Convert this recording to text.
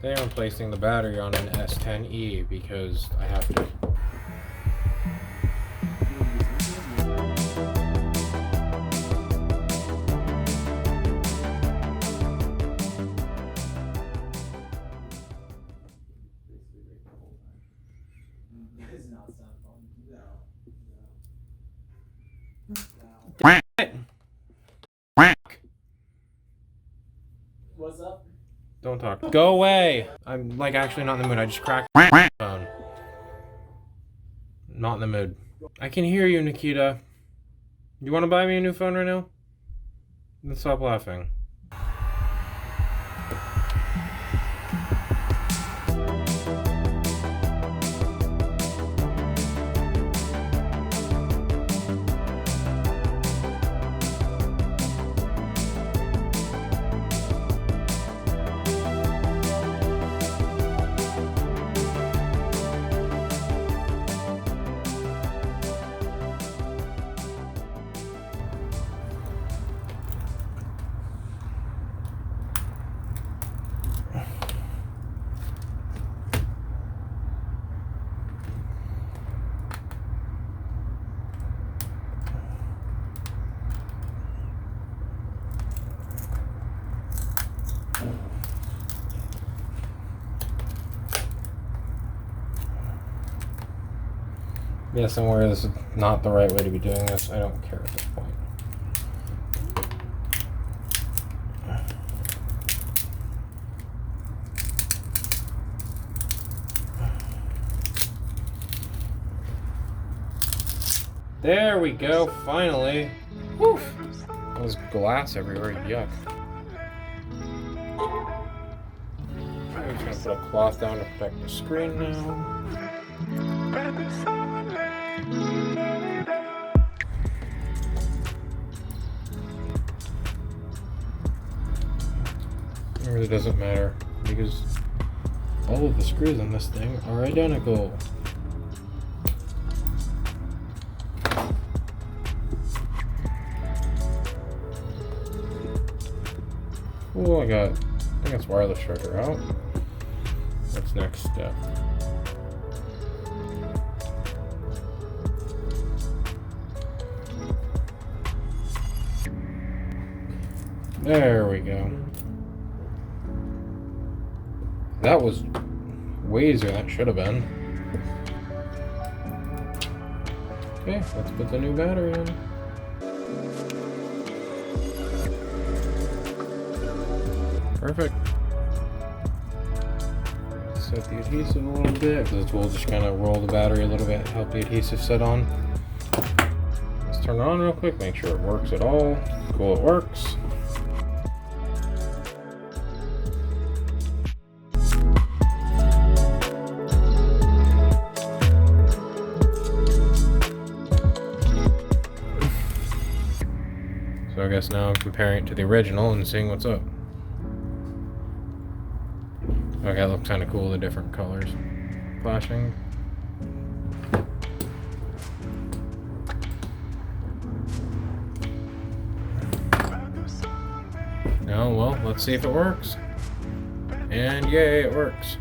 Today I'm placing the battery on an S10e because I have to. What's up? Don't talk. Go away! I'm like actually not in the mood. I just cracked my phone. Not in the mood. I can hear you, Nikita. You want to buy me a new phone right now? Then stop laughing. Yes, I'm aware this is not the right way to be doing this. I don't care at this point. There we go, finally. Whew. There's glass everywhere, yuck. I'm just gonna put a cloth down to protect the screen now. It really doesn't matter because all of the screws on this thing are identical. Oh, I think it's wireless charger out. What's next step? There we go. That was way easier than it should have been. Okay, let's put the new battery in. Perfect. Set the adhesive a little bit because the tool just kind of roll the battery a little bit, help the adhesive set on. Let's turn it on real quick, make sure it works at all. Cool, it works. So I guess now I'm comparing it to the original and seeing what's up. Okay, that looks kind of cool, the different colors flashing. Now, well, let's see if it works. And yay, it works.